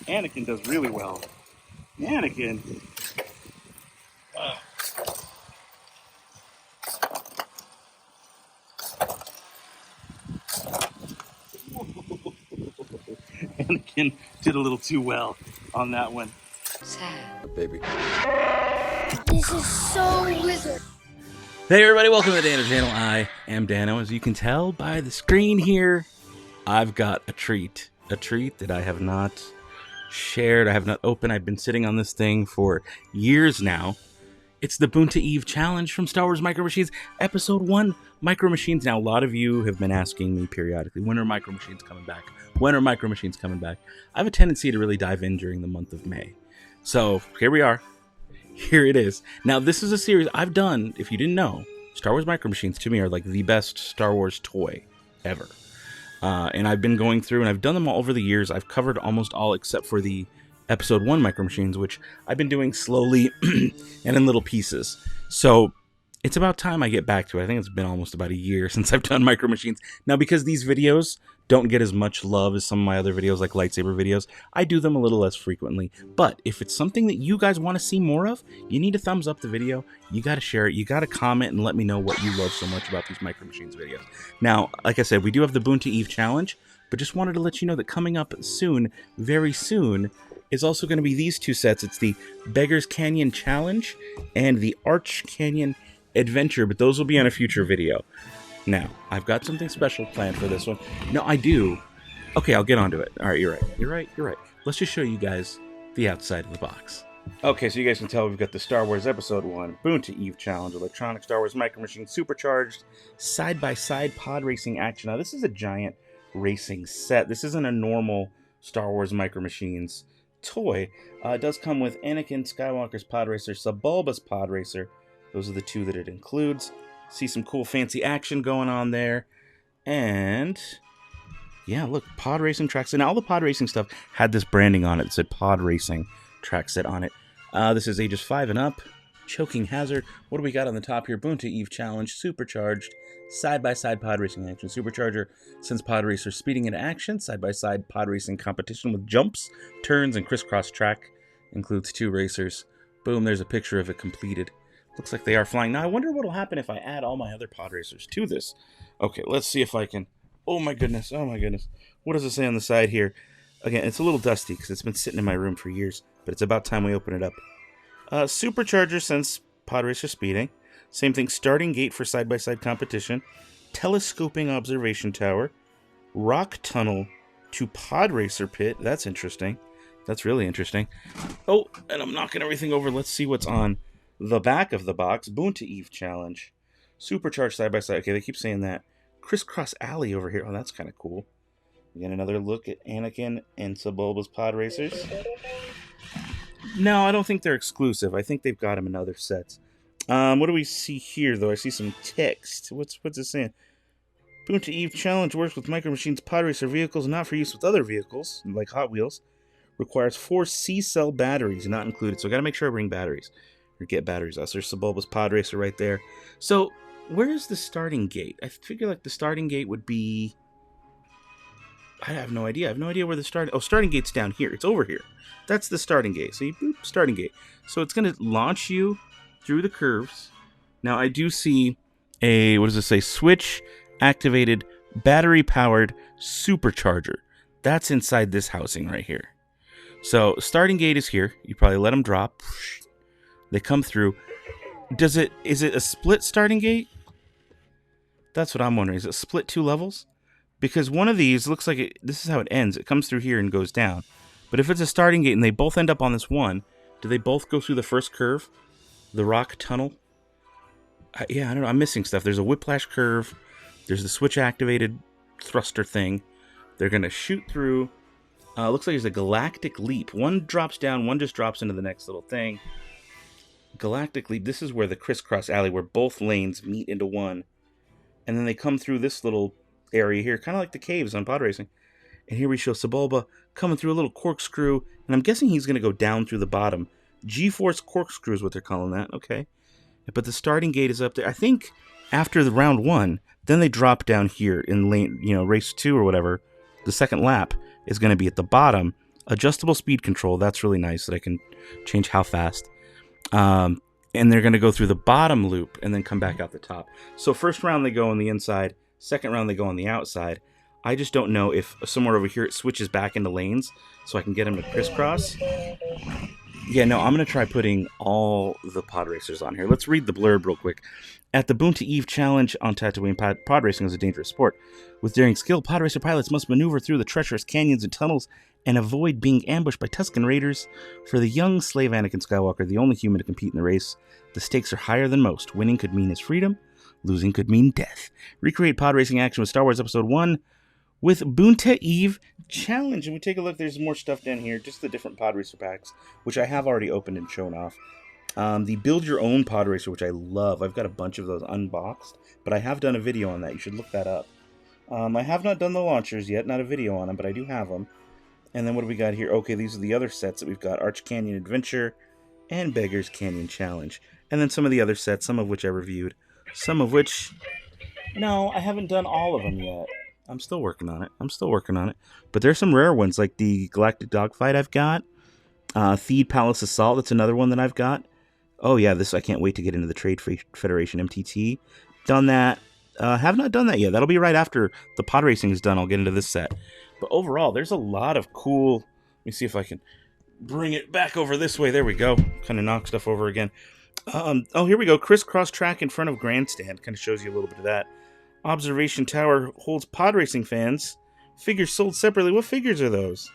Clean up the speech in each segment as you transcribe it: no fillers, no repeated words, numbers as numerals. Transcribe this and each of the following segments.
Anakin does really well. Anakin. Anakin did a little too well on that one. Sad. Baby. This is so wizard. Hey everybody, welcome to the Dano channel. I am Dano. As you can tell by the screen here, I've got a treat. A treat that I have not shared, I have not opened. I've been sitting on this thing for years now. It's the Boonta Eve Challenge from Star Wars Micro Machines, Episode 1, Micro Machines. Now, a lot of you have been asking me periodically, when are Micro Machines coming back? When are Micro Machines coming back? I have a tendency to really dive in during the month of May. So, here we are. Here it is. Now, this is a series I've done, if you didn't know, Star Wars Micro Machines to me are like the best Star Wars toy ever. And I've been going through, and I've done them all over the years. I've covered almost all except for the Episode 1 Micro Machines, which I've been doing slowly and in little pieces. So it's about time I get back to it. I think it's been almost about a year since I've done Micro Machines. Now, because these videos don't get as much love as some of my other videos, like lightsaber videos, I do them a little less frequently. But if it's something that you guys want to see more of, you need to thumbs up the video. You got to share it. You got to comment and let me know what you love so much about these Micro Machines videos. Now, like I said, we do have the Boonta Eve Challenge, but just wanted to let you know that coming up soon, very soon, is also going to be these two sets. It's the Beggar's Canyon Challenge and the Arch Canyon Adventure, but those will be on a future video. Now, I've got something special planned for this one. No, I do. Okay, I'll get onto it. All right, you're right. Let's just show you guys the outside of the box. Okay, so you guys can tell we've got the Star Wars Episode 1 Boonta Eve Challenge, Electronic Star Wars Micro Machine Supercharged, side-by-side pod racing action. Now, this is a giant racing set. This isn't a normal Star Wars Micro Machines toy. It does come with Anakin Skywalker's Podracer, Sebulba's Podracer. Those are the two that it includes. See some cool fancy action going on there. And yeah, look, pod racing track set. Now, all the pod racing stuff had this branding on it. It said pod racing track set on it. This is ages 5 and up. Choking hazard. What do we got on the top here? Boonta Eve Challenge, supercharged, side-by-side pod racing action. Supercharger sends pod racer speeding into action. Side-by-side pod racing competition with jumps, turns, and crisscross track. Includes 2 racers. Boom, there's a picture of it completed. Looks like they are flying. Now, I wonder what will happen if I add all my other pod racers to this. Okay, let's see if I can... Oh my goodness. What does it say on the side here? Again, it's a little dusty because it's been sitting in my room for years, but it's about time we open it up. Supercharger sends pod racer speeding. Same thing, starting gate for side-by-side competition. Telescoping observation tower. Rock tunnel to pod racer pit. That's interesting. That's really interesting. Oh, and I'm knocking everything over. Let's see what's on the back of the box. Boonta Eve Challenge. Supercharged side-by-side. Okay, they keep saying that. Crisscross alley over here. Oh, that's kind of cool. We get another look at Anakin and Sebulba's pod racers. No, I don't think they're exclusive. I think they've got them in other sets. What do we see here, though? I see some text. What's it saying? Boonta Eve Challenge works with Micro Machines pod racer vehicles, not for use with other vehicles, like Hot Wheels. Requires 4 C-cell batteries, not included. So I got to make sure I bring batteries. Or get batteries out. So there's Sebulba's pod racer right there. So, where is the starting gate? I figure like the starting gate would be... I have no idea. I have no idea where the starting... Oh, starting gate's down here. It's over here. That's the starting gate. So you boop, starting gate. So it's going to launch you through the curves. Now, I do see a... What does it say? Switch activated battery powered supercharger. That's inside this housing right here. So, starting gate is here. You probably let them drop. They come through. Is it a split starting gate? That's what I'm wondering. Is it split 2 levels? Because one of these looks like this is how it ends. It comes through here and goes down. But if it's a starting gate and they both end up on this one, do they both go through the first curve? The rock tunnel? Yeah, I don't know. I'm missing stuff. There's a whiplash curve. There's the switch activated thruster thing. They're going to shoot through. Looks like there's a galactic leap. One drops down. One just drops into the next little thing. Galactic leap. This is where the crisscross alley, where both lanes meet into one. And then they come through this little area here, kind of like the caves on pod racing. And here we show Sebulba coming through a little corkscrew, and I'm guessing he's going to go down through the bottom. G-force corkscrew is what they're calling that. Okay. But the starting gate is up there. I think after the round 1, then they drop down here in lane, race 2 or whatever. The second lap is going to be at the bottom Adjustable speed control, that's really nice that I can change how fast. And they're going to go through the bottom loop and then come back out the top. So first round they go on the inside, second round they go on the outside. I just don't know if somewhere over here it switches back into lanes so I can get them to crisscross. Yeah, no, I'm going to try putting all the Podracers on here. Let's read the blurb real quick. At the Boonta Eve Challenge on Tatooine, Podracing is a dangerous sport. With daring skill, Podracer pilots must maneuver through the treacherous canyons and tunnels and avoid being ambushed by Tusken Raiders. For the young slave Anakin Skywalker, the only human to compete in the race, the stakes are higher than most. Winning could mean his freedom, losing could mean death. Recreate Podracing action with Star Wars Episode 1 with Boonta Eve Challenge. And we take a look, there's more stuff down here, just the different Podracer packs, which I have already opened and shown off. The Build Your Own Podracer, which I love. I've got a bunch of those unboxed, but I have done a video on that. You should look that up. I have not done the launchers yet, not a video on them, but I do have them. And then what do we got here? Okay, these are the other sets that we've got. Arch Canyon Adventure and Beggar's Canyon Challenge. And then some of the other sets, some of which I reviewed. Some of which, no, I haven't done all of them yet. I'm still working on it. But there's some rare ones, like the Galactic Dogfight I've got. Theed Palace Assault, that's another one that I've got. Oh yeah, this I can't wait to get into the Trade Federation MTT. Done that. Have not done that yet. That'll be right after the Podracing is done. I'll get into this set. But overall, there's a lot of cool... Let me see if I can bring it back over this way. There we go. Kind of knock stuff over again. Oh, here we go. Crisscross track in front of Grandstand. Kind of shows you a little bit of that. Observation Tower holds Podracing fans. Figures sold separately. What figures are those?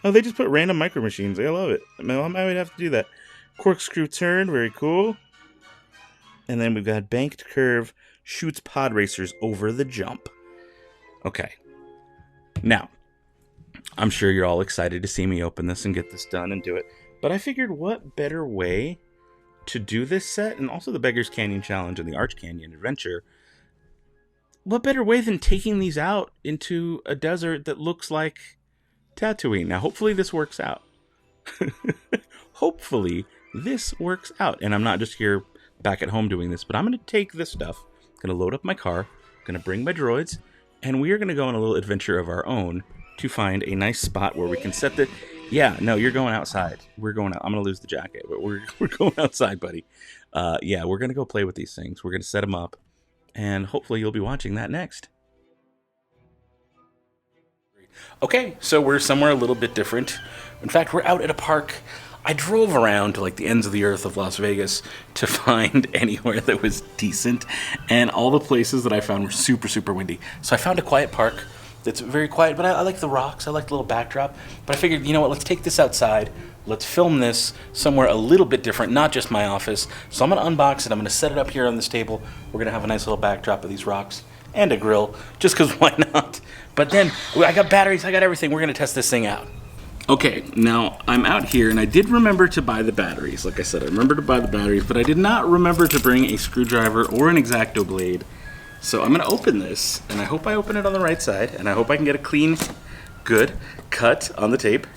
Oh, they just put random micro machines. I love it. I might have to do that. Corkscrew Turn. Very cool. And then we've got Banked Curve. Shoots Podracers over the jump. Okay. Now, I'm sure you're all excited to see me open this and get this done and do it. But I figured what better way to do this set, and also the Beggar's Canyon Challenge and the Arch Canyon Adventure, what better way than taking these out into a desert that looks like Tatooine? Now, hopefully this works out. Hopefully this works out. And I'm not just here back at home doing this, but I'm going to take this stuff, going to load up my car, going to bring my droids, and we are going to go on a little adventure of our own to find a nice spot where we can set the... Yeah, no, you're going outside. We're going out. I'm going to lose the jacket, but we're going outside, buddy. Yeah, we're going to go play with these things. We're going to set them up, and hopefully you'll be watching that next. Okay, so we're somewhere a little bit different. In fact, we're out at a park. I drove around to like the ends of the earth of Las Vegas to find anywhere that was decent, and all the places that I found were super, super windy. So I found a quiet park that's very quiet, but I like the rocks. I like the little backdrop. But I figured, you know what, let's take this outside. Let's film this somewhere a little bit different, not just my office. So I'm going to unbox it. I'm going to set it up here on this table. We're going to have a nice little backdrop of these rocks and a grill, just because why not? But then I got batteries, I got everything. We're going to test this thing out. Okay, now I'm out here, and I did remember to buy the batteries. Like I said, I remember to buy the batteries, but I did not remember to bring a screwdriver or an X-Acto blade. So I'm going to open this, and I hope I open it on the right side, and I hope I can get a clean, good cut on the tape,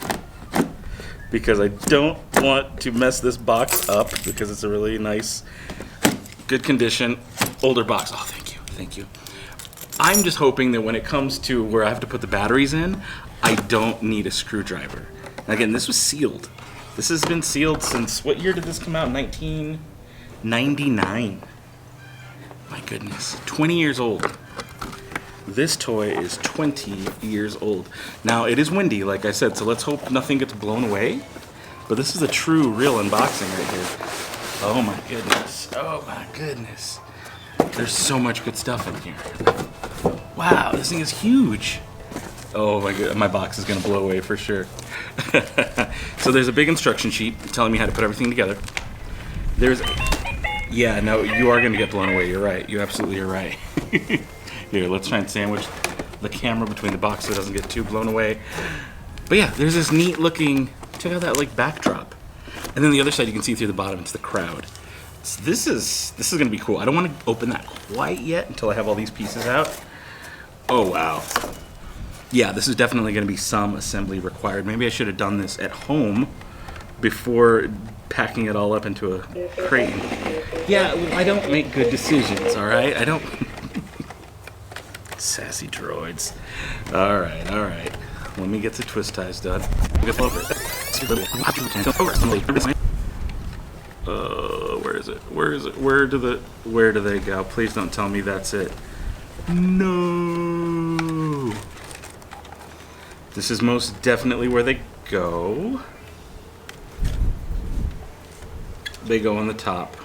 because I don't want to mess this box up, because it's a really nice, good condition, older box. Oh, thank you. I'm just hoping that when it comes to where I have to put the batteries in, I don't need a screwdriver. Again, this was sealed. This has been sealed since, what year did this come out? 1999. My goodness, 20 years old. This toy is 20 years old. Now, it is windy, like I said, so let's hope nothing gets blown away. But this is a true, real unboxing right here. Oh my goodness. There's so much good stuff in here. Wow, this thing is huge. Oh my god, my box is gonna blow away for sure. So there's a big instruction sheet telling me how to put everything together. Yeah, no, you are gonna get blown away, you're right. You absolutely are right. Here, let's try and sandwich the camera between the box so it doesn't get too blown away. But yeah, there's this neat looking, check out that like backdrop. And then the other side you can see through the bottom, it's the crowd. So this is gonna be cool. I don't wanna open that quite yet until I have all these pieces out. Oh wow. Yeah, this is definitely going to be some assembly required. Maybe I should have done this at home before packing it all up into a crate. Yeah, I don't make good decisions, all right? I don't... Sassy droids. All right. Let me get the twist ties done. Where is it? Where is it? Where do they go? Please don't tell me that's it. No. This is most definitely where they go. They go on the top.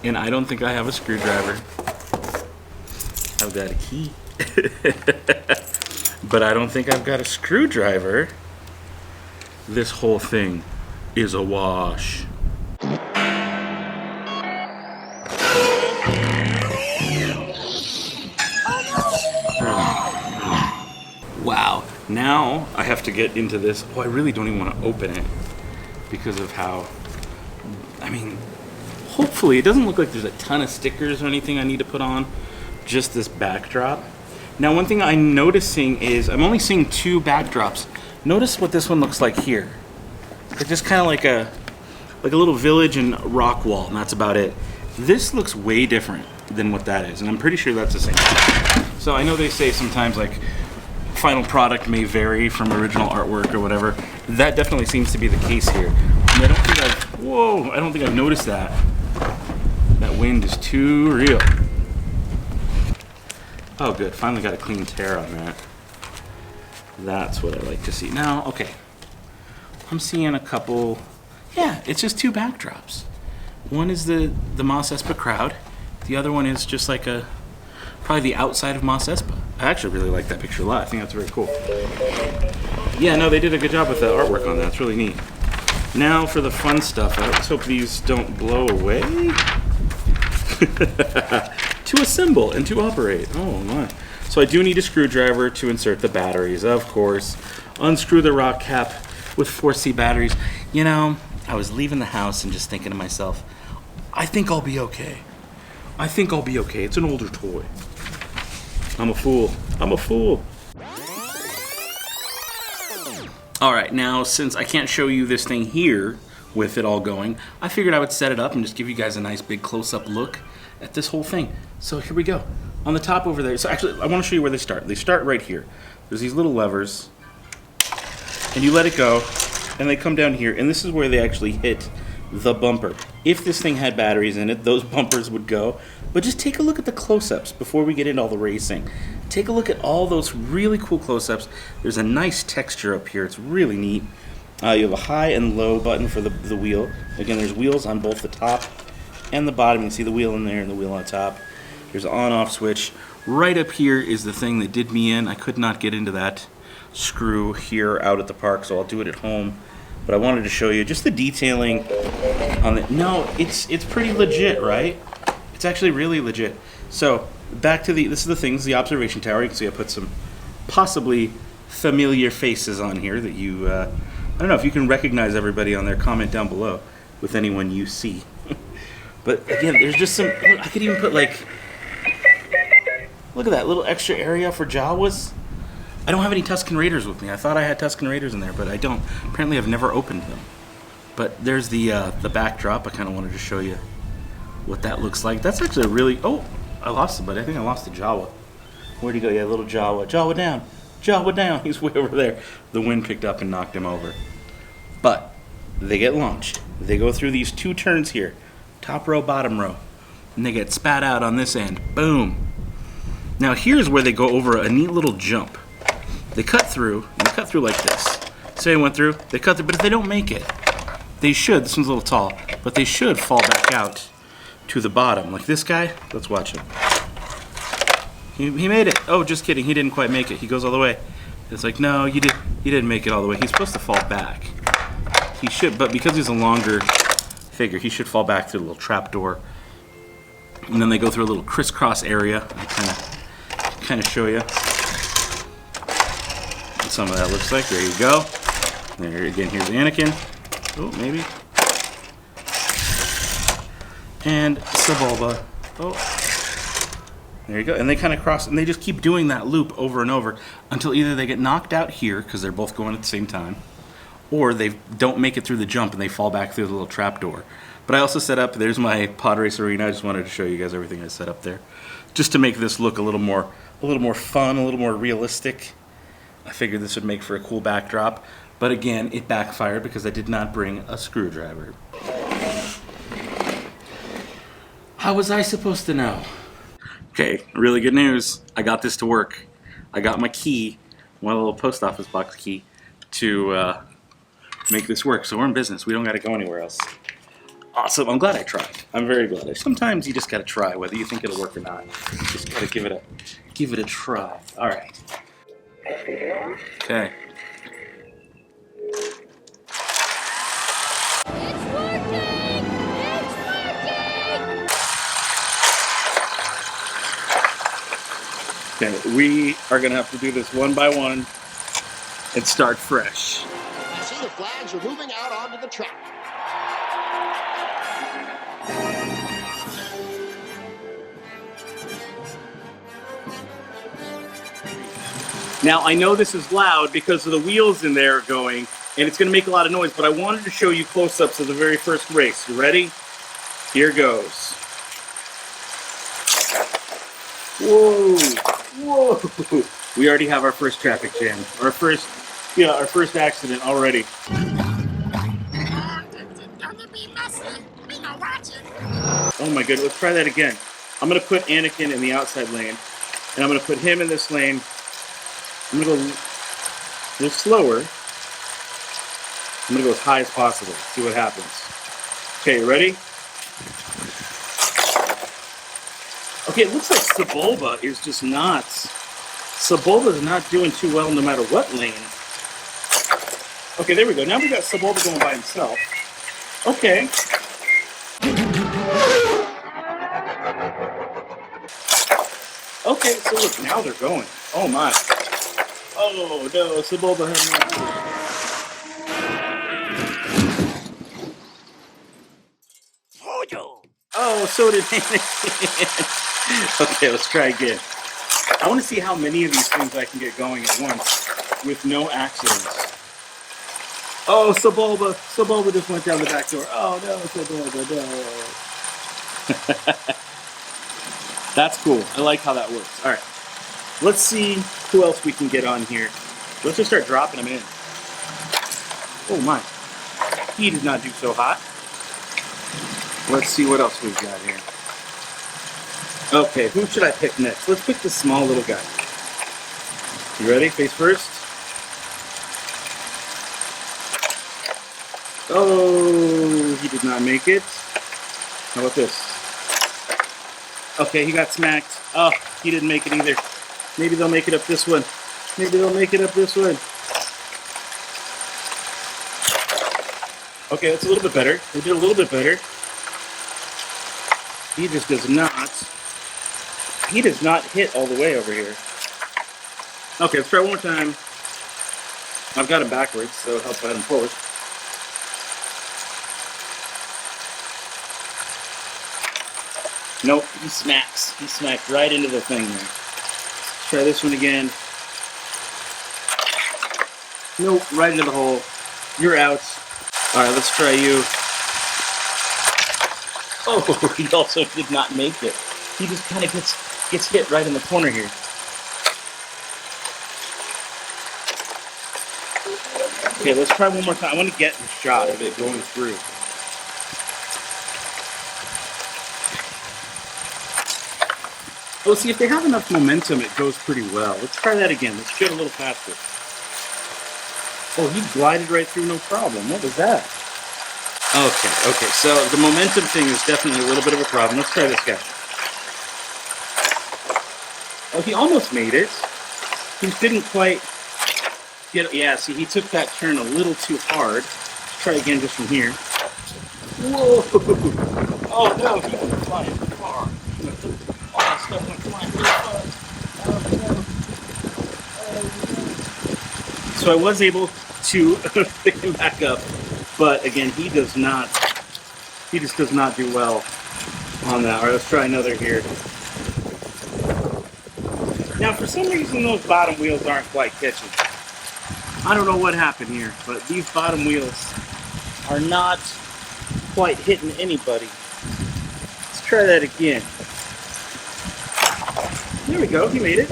And I don't think I have a screwdriver. I've got a key. But I don't think I've got a screwdriver. This whole thing is a wash. Wow. Now I have to get into this. Oh, I really don't even want to open it because of how, I mean, hopefully it doesn't look like there's a ton of stickers or anything I need to put on. Just this backdrop. Now, one thing I'm noticing is I'm only seeing 2 backdrops. Notice what this one looks like here. It's just kind of like a little village and rock wall, and that's about it. This looks way different than what that is, and I'm pretty sure that's the same thing. So I know they say sometimes like final product may vary from original artwork or whatever. That definitely seems to be the case here. And I don't think I've noticed that. That wind is too real. Oh, good. Finally got a clean tear on that. That's what I like to see. Now, okay. I'm seeing a couple. Yeah, it's just 2 backdrops. One is the Mos Espa crowd. The other one is just like probably the outside of Mos Espa. I actually really like that picture a lot. I think that's very cool. Yeah, no, they did a good job with the artwork on that. It's really neat. Now for the fun stuff. Let's hope these don't blow away. To assemble and to operate. Oh my. So I do need a screwdriver to insert the batteries, of course. Unscrew the rock cap with 4C batteries. You know, I was leaving the house and just thinking to myself, I think I'll be okay. I think I'll be okay. It's an older toy. I'm a fool. I'm a fool. All right, now since I can't show you this thing here with it all going, I figured I would set it up and just give you guys a nice big close-up look at this whole thing. So here we go. On the top over there, so actually I want to show you where they start. They start right here. There's these little levers, and you let it go, and they come down here, and this is where they actually hit the bumper. If this thing had batteries in it, those bumpers would go. But just take a look at the close-ups before we get into all the racing. Take a look at all those really cool close-ups. There's a nice texture up here. It's really neat. You have a high and low button for the wheel. Again, there's wheels on both the top and the bottom. You can see the wheel in there and the wheel on top. There's an on-off switch. Right up here is the thing that did me in. I could not get into that screw here out at the park, so I'll do it at home. But I wanted to show you just the detailing on it. No, it's pretty legit, right? It's actually really legit. So back to this is the things, the observation tower. You can see I put some possibly familiar faces on here that you, I don't know if you can recognize everybody on there. Comment down below with anyone you see. But again, there's just some, I could even put like, look at that little extra area for Jawas. I don't have any Tusken Raiders with me. I thought I had Tusken Raiders in there, but I don't. Apparently I've never opened them. But there's the backdrop. I kind of wanted to show you what that looks like. That's actually a really, oh, I lost it, but I think I lost the Jawa. Where'd he go? Yeah, little Jawa. Jawa down. Jawa down. He's way over there. The wind picked up and knocked him over. But they get launched. They go through these 2 turns here. Top row, bottom row. And they get spat out on this end. Boom. Now here's where they go over a neat little jump. They cut through, and they cut through like this. Say I went through, they cut through, but if they don't make it, they should, this one's a little tall, but they should fall back out to the bottom. Like this guy, let's watch him. He made it. Oh, just kidding, he didn't quite make it. He goes all the way. It's like, no, he didn't make it all the way. He's supposed to fall back. He should, but because he's a longer figure, he should fall back through a little trap door. And then they go through a little crisscross area. I kind of show you what some of that looks like. There you go. There again, here's Anakin. Oh, maybe. And Sebulba. Oh. There you go. And they kind of cross, and they just keep doing that loop over and over until either they get knocked out here, because they're both going at the same time, or they don't make it through the jump and they fall back through the little trap door. But I also set up, there's my Podracer arena. I just wanted to show you guys everything I set up there, just to make this look a little more fun, a little more realistic. I figured this would make for a cool backdrop, but again, it backfired because I did not bring a screwdriver. How was I supposed to know? Okay, really good news. I got this to work. I got my key, my little post office box key, to make this work. So we're in business. We don't got to go anywhere else. Awesome. I'm glad I tried. I'm very glad. Sometimes you just got to try, whether you think it'll work or not. Just got to give it a try. All right. Okay. It's working! It's working! Okay, we are going to have to do this one by one and start fresh. I see the flags are moving out onto the track. Now, I know this is loud because of the wheels in there going, and it's going to make a lot of noise, but I wanted to show you close-ups of the very first race. You ready? Here goes. Whoa! Whoa! We already have our first traffic jam. Our first accident already. Oh my goodness, let's try that again. I'm going to put Anakin in the outside lane, and I'm going to put him in this lane. I'm going to go a little slower. I'm going to go as high as possible. See what happens. Okay, ready? Okay, it looks like Sebulba is just not... Sebulba's not doing too well no matter what lane. Okay, there we go. Now we got Sebulba going by himself. Okay. Okay, so look, now they're going. Oh my. Oh no, Sebulba had no. Oh, so did Anakin. Okay, let's try again. I want to see how many of these things I can get going at once with no accidents. Oh, Sebulba. Sebulba just went down the back door. Oh no, Sebulba, no. That's cool. I like how that works. All right. Let's see who else we can get on here. Let's just start dropping them in. Oh my. He did not do so hot. Let's see what else we've got here. Okay, who should I pick next? Let's pick the small little guy. You ready? Face first. Oh, he did not make it. How about this? Okay, he got smacked. Oh, he didn't make it either. Maybe they'll make it up this one. Maybe they'll make it up this one. Okay, that's a little bit better. We did a little bit better. He just does not. He does not hit all the way over here. Okay, let's try one more time. I've got him backwards, so it'll help add him forward. Nope, he smacks. He smacked right into the thing there. Let's try this one again. Nope, right into the hole. You're out. Alright, let's try you. Oh, he also did not make it. He just kind of gets hit right in the corner here. Okay, let's try one more time. I want to get the shot of it going through. Oh, see, if they have enough momentum, it goes pretty well. Let's try that again. Let's get a little faster. Oh, he glided right through, no problem. What was that? Okay, so the momentum thing is definitely a little bit of a problem. Let's try this guy. Oh, he almost made it. He didn't quite get it. Yeah, see, he took that turn a little too hard. Let's try again just from here. Whoa! Oh, no, he went flying far. All that stuff went flying really far. Oh, no. So I was able to pick him back up. But again, he just does not do well on that. All right, let's try another here. Now, for some reason, those bottom wheels aren't quite catching. I don't know what happened here, but these bottom wheels are not quite hitting anybody. Let's try that again. There we go, he made it.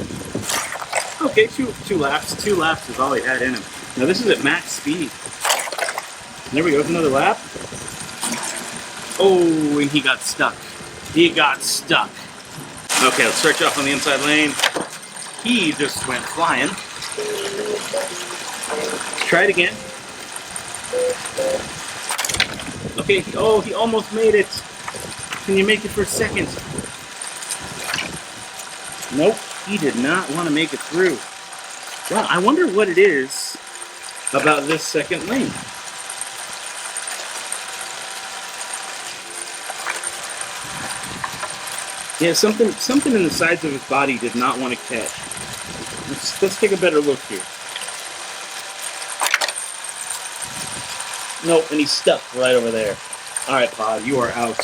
Okay, two laps. 2 laps is all he had in him. Now this is at max speed. There we go, another lap. Oh, and he got stuck. He got stuck. Okay, let's start you off on the inside lane. He just went flying. Let's try it again. Okay, oh, he almost made it. Can you make it for a second? Nope, he did not want to make it through. Well, I wonder what it is about this second lane. Yeah, something in the sides of his body did not want to catch. Let's take a better look here. Nope, and he's stuck right over there. All right, Pod, you are out.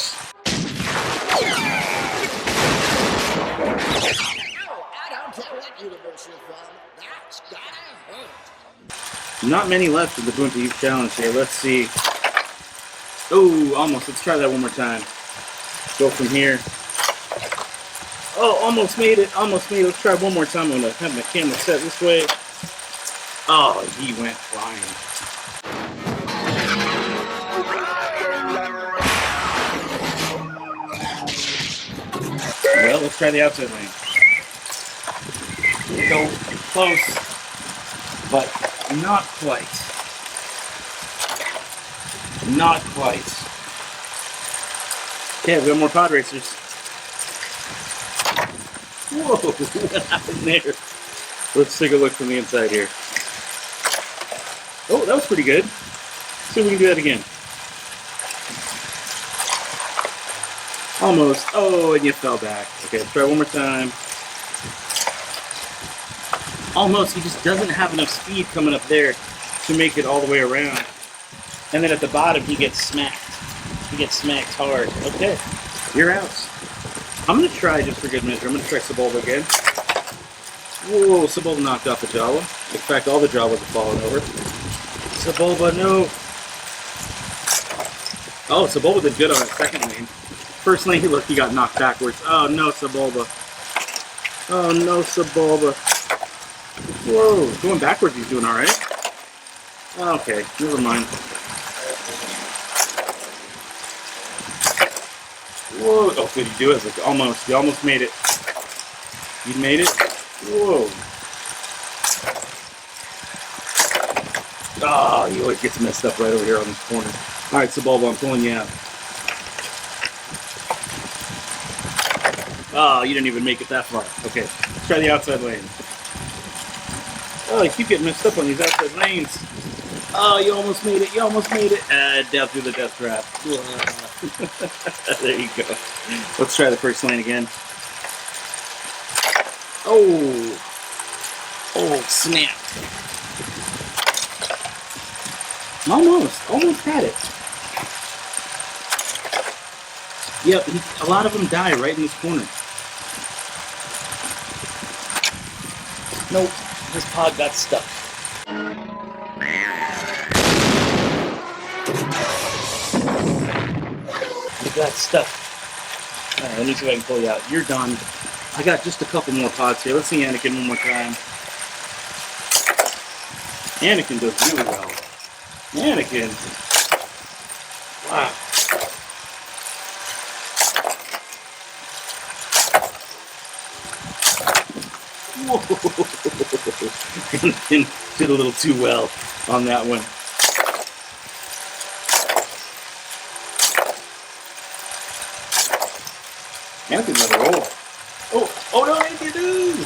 Not many left in the Boonta Youth Challenge here. Let's see. Oh, almost. Let's try that one more time. Go from here. Oh, almost made it. Almost made it. Let's try one more time. I'm going to have my camera set this way. Oh, he went flying. Well, let's try the outside lane. Go close, but not quite. Not quite. Okay, we got more Podracers. Whoa, what happened there? Let's take a look from the inside here. Oh, that was pretty good. Let's see if we can do that again. Almost. Oh, and you fell back. Okay, let's try one more time. Almost. He just doesn't have enough speed coming up there to make it all the way around. And then at the bottom, he gets smacked. He gets smacked hard. Okay, you're out. I'm going to try, just for good measure, I'm going to try Sebulba again. Whoa, Sebulba knocked off the Jawa. In fact, all the Jawas have fallen over. Sebulba, no. Oh, Sebulba did good on that second lane. First lane, look, he got knocked backwards. Oh, no, Sebulba. Oh, no, Sebulba. Whoa, going backwards, he's doing all right. Okay, never mind. Whoa, oh, did he do it? Like, almost, you almost made it. You made it? Whoa. Oh, he always gets messed up right over here on this corner. All right, Sebulba, I'm pulling you out. Oh, you didn't even make it that far. Okay, let's try the outside lane. Oh, you keep getting messed up on these outside lanes. Oh, you almost made it. You almost made it. Down through the death trap. There you go. Let's try the first lane again. Oh. Oh, snap. Almost had it. Yep, a lot of them die right in this corner. Nope, this pod got stuck. You got stuck. Alright, let me see if I can pull you out. You're done. I got just a couple more pods here. Let's see Anakin one more time. Anakin does really well. Anakin. Wow. Whoa. Anakin did a little too well on that one. Anakin another roll. Oh no, Anakin, no!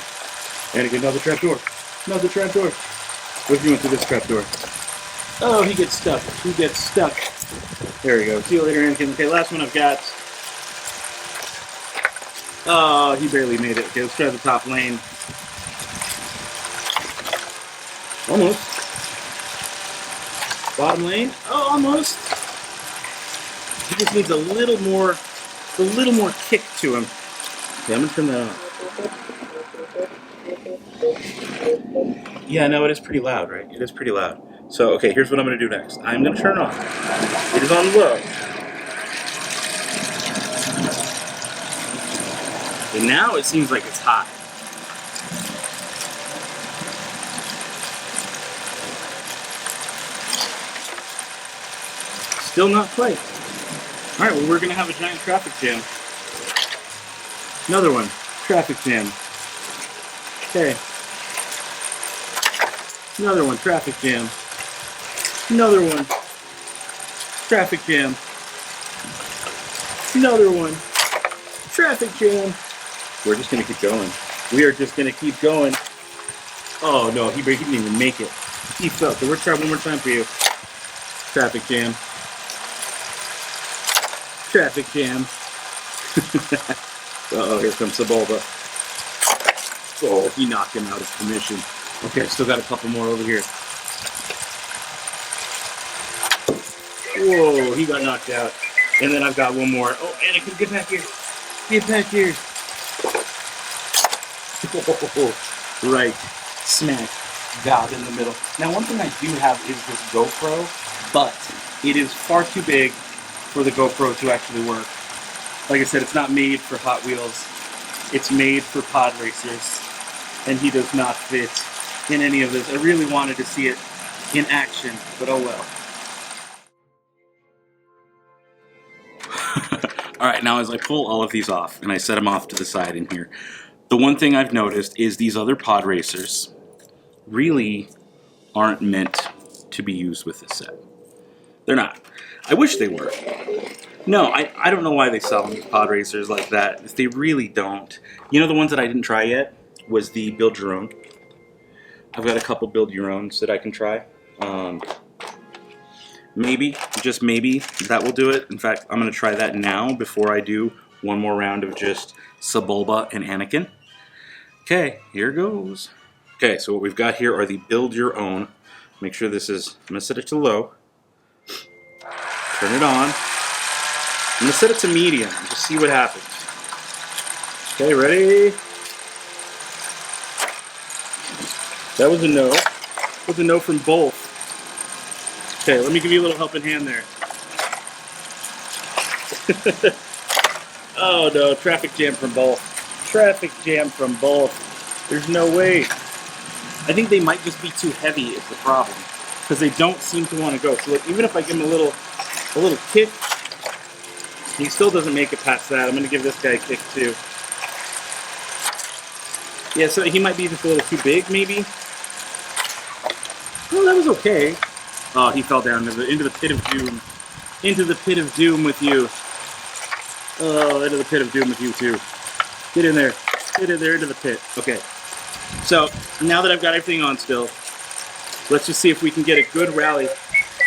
Anakin, another trapdoor. Another trapdoor. What if you went through this trapdoor? Oh, he gets stuck. He gets stuck. There we go. See you later, Anakin. Okay, last one I've got. Oh, he barely made it. Okay, let's try the top lane. Almost. Bottom lane. Oh, almost. He just needs a little more kick to him. Okay, I'm gonna turn that on. Yeah, no, it is pretty loud, right? It is pretty loud. So, okay, here's what I'm gonna do next. I'm gonna turn it off. It is on low. And now it seems like it's hot. Still not quite. Alright, well, we're going to have a giant traffic jam. Another one. Traffic jam. Okay. Another one. Traffic jam. Another one. Traffic jam. Another one. Traffic jam. We're just going to keep going. We are just going to keep going. Oh, no, he didn't even make it. He fell. So we're trying one more time for you. Traffic jam. Traffic jam. Uh-oh, here comes Sebulba. Oh, he knocked him out of commission. Okay, still got a couple more over here. Whoa, he got knocked out. And then I've got one more. Oh, Anakin, get back here. Get back here. Oh, right. Smack. God in the middle. Now, one thing I do have is this GoPro, but it is far too big for the GoPro to actually work. Like I said, it's not made for Hot Wheels. It's made for Podracers, and he does not fit in any of this. I really wanted to see it in action, but oh well. Alright, now as I pull all of these off, and I set them off to the side in here, the one thing I've noticed is these other Podracers really aren't meant to be used with this set. They're not. I wish they were. No, I don't know why they sell them Podracers like that. They really don't. You know, the ones that I didn't try yet was the Build Your Own. I've got a couple Build Your Owns that I can try. Maybe, just maybe, that will do it. In fact, I'm going to try that now before I do one more round of just Sebulba and Anakin. Okay, here goes. Okay, so what we've got here are the Build Your Own. Make sure this is, I'm going to set it to low. Turn it on. I'm going to set it to medium, just see what happens. Okay, ready? That was a no. That was a no from both. Okay, let me give you a little helping hand there. Oh no, traffic jam from both. Traffic jam from both. There's no way. I think they might just be too heavy is the problem. Because they don't seem to want to go. So like, even if I give him a little kick, he still doesn't make it past that. I'm going to give this guy a kick too. Yeah, so he might be just a little too big, maybe. Well, that was okay. Oh, he fell down into the pit of doom. Into the pit of doom with you. Oh, into the pit of doom with you too. Get in there. Get in there into the pit. Okay. So, now that I've got everything on still, let's just see if we can get a good rally.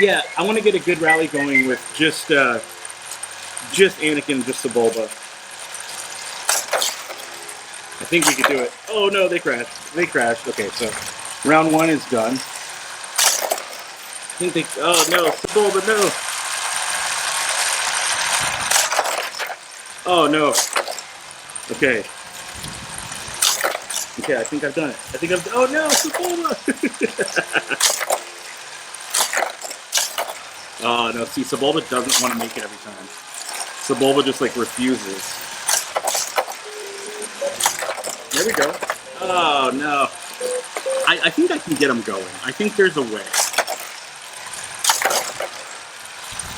Yeah, I want to get a good rally going with just Anakin and just Sebulba. I think we could do it. Oh no, they crashed. They crashed. Okay, so round one is done. I think they, oh no, Sebulba, no. Oh no. Okay. Okay, I think I've done it. I think I've, oh no, Sebulba! Oh no, see, Sebulba doesn't want to make it every time. Sebulba just like refuses. There we go. Oh no. I think I can get him going. I think there's a way.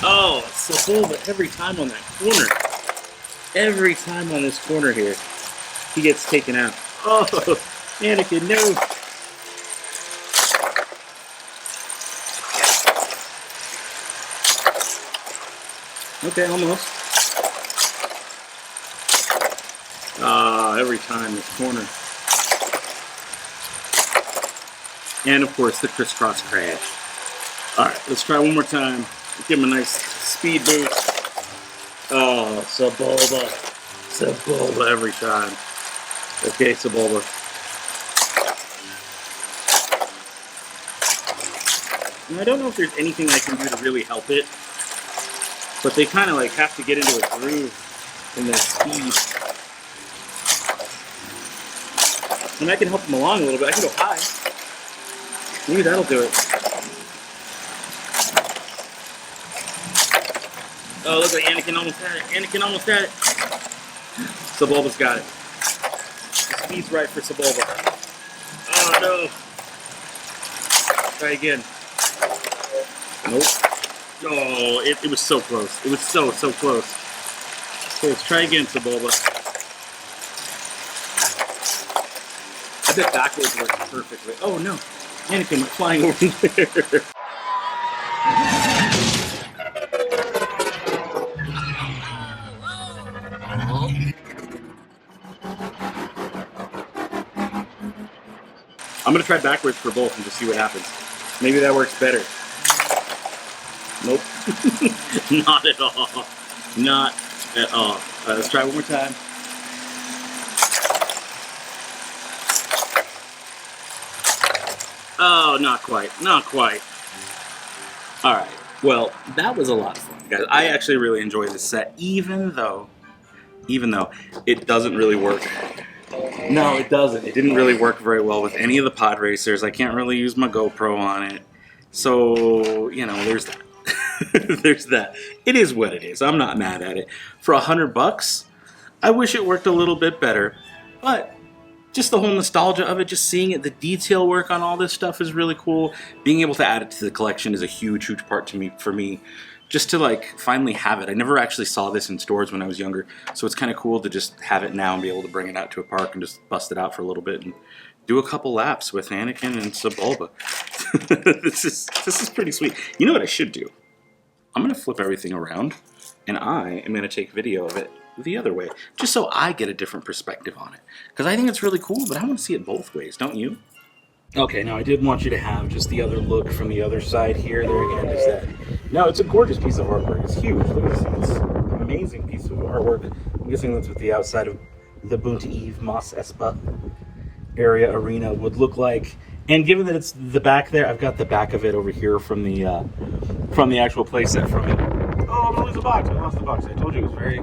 Oh, Sebulba every time on that corner. Every time on this corner here, he gets taken out. Oh, Anakin, no. Okay, almost. Ah, every time this corner. And of course, the crisscross crash. Alright, let's try one more time. Give him a nice speed boost. Oh, Sebulba. Sebulba every time. Okay, Sebulba. And I don't know if there's anything I can do to really help it, but they kind of like have to get into a groove in their speed. And I can help them along a little bit. I can go high. Maybe that'll do it. Oh, look like Anakin almost had it. Anakin almost had it. Sebulba's got it. The speed's right for Sebulba. Oh no. Try again. Nope. Oh, it was so close. It was so close. So let's try again, Sebulba. I bet backwards works perfectly. Oh no, Anakin went flying over there. I'm gonna try backwards for both and just see what happens. Maybe that works better. Nope. Not at all. Not at all. Let's try one more time. Oh, not quite. Not quite. All right. Well, that was a lot of fun, guys. I actually really enjoy this set, even though it doesn't really work. No, it doesn't. It didn't really work very well with any of the Podracers. I can't really use my GoPro on it. So, you know, there's that. There's that. It is what it is. I'm not mad at it. For $100, I wish it worked a little bit better. But just the whole nostalgia of it, just seeing it, the detail work on all this stuff is really cool. Being able to add it to the collection is a huge, huge part for me. Just to like finally have it. I never actually saw this in stores when I was younger, so it's kind of cool to just have it now and be able to bring it out to a park and just bust it out for a little bit and do a couple laps with Anakin and Sebulba. This is pretty sweet. You know what I should do? I'm gonna flip everything around, and I am gonna take video of it the other way, just so I get a different perspective on it. Because I think it's really cool, but I want to see it both ways, don't you? Okay, now I did want you to have just the other look from the other side here. There again is that. Now, it's a gorgeous piece of artwork. It's huge. Look at this. It's an amazing piece of artwork. I'm guessing that's what the outside of the Boonta Eve Mos Espa area arena would look like. And given that it's the back there, I've got the back of it over here from the actual playset from it. Oh, I'm gonna lose the box. I lost the box. I told you it was very,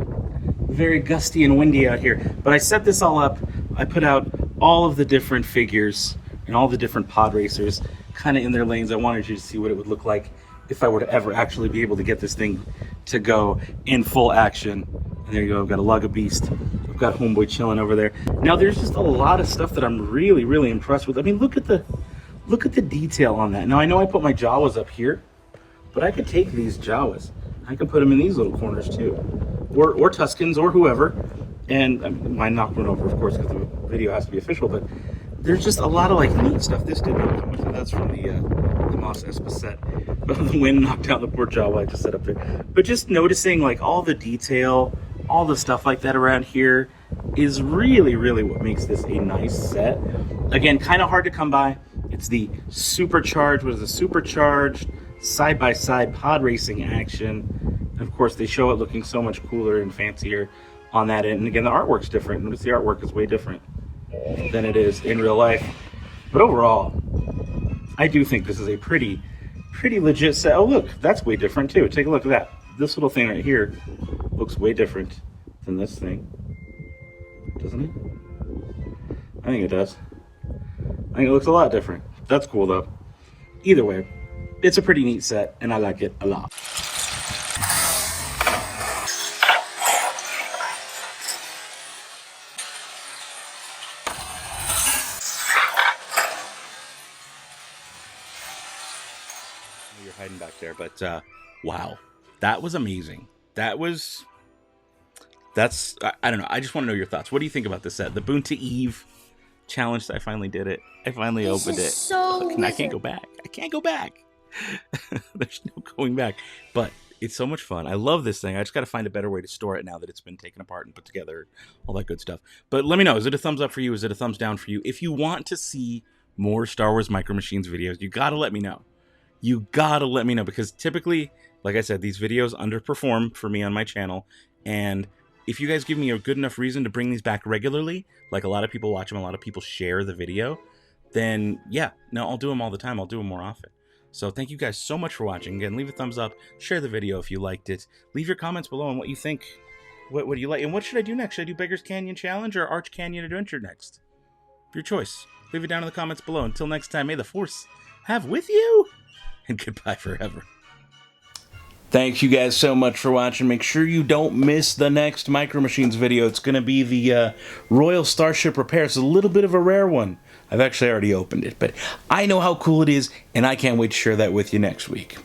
very gusty and windy out here. But I set this all up. I put out all of the different figures and all the different Podracers kind of in their lanes. I wanted you to see what it would look like if I were to ever actually be able to get this thing to go in full action. And there you go, I've got a Lugga Beast. I've got Homeboy chilling over there. Now there's just a lot of stuff that I'm really, really impressed with. I mean, look at the detail on that. Now I know I put my Jawas up here, but I could take these Jawas. I can put them in these little corners too. Or Tuskens or whoever. And I mean, mine knocked one over, of course, because the video has to be official, but there's just a lot of like neat stuff. This didn't come with. That's from the Mos Espa set. But the wind knocked out the poor Jawa I just set up there. But just noticing like all the detail, all the stuff like that around here is really, really what makes this a nice set. Again, kind of hard to come by. It's the supercharged, supercharged side-by-side pod racing action. And of course, they show it looking so much cooler and fancier on that end. And again, the artwork's different. Notice the artwork is way different than it is in real life. But overall, I do think this is a pretty legit set. Oh look, that's way different too. Take a look at that. This little thing right here looks way different than this thing. Doesn't it? I think it does. I think it looks a lot different. That's cool though. Either way, it's a pretty neat set and I like it a lot. You're hiding back there, but wow, that was amazing. I don't know. I just want to know your thoughts. What do you think about this set? The Boonta Eve challenge. I finally did it. I finally opened it. So Look, and I can't go back. There's no going back. But it's so much fun. I love this thing. I just got to find a better way to store it now that it's been taken apart and put together, all that good stuff. But let me know. Is it a thumbs up for you? Is it a thumbs down for you? If you want to see more Star Wars Micro Machines videos, you got to let me know. You got to let me know because typically, like I said, these videos underperform for me on my channel. And if you guys give me a good enough reason to bring these back regularly, like a lot of people watch them, a lot of people share the video, then yeah, no, I'll do them all the time. I'll do them more often. So thank you guys so much for watching. Again, leave a thumbs up, share the video if you liked it. Leave your comments below on what you think. What do you like? And what should I do next? Should I do Beggars Canyon Challenge or Arch Canyon Adventure next? Your choice. Leave it down in the comments below. Until next time, may the Force have with you. And goodbye forever. Thanks you guys so much for watching. Make sure you don't miss the next Micro Machines video. It's going to be the Royal Starship Repair. It's a little bit of a rare one. I've actually already opened it, but I know how cool it is, and I can't wait to share that with you next week.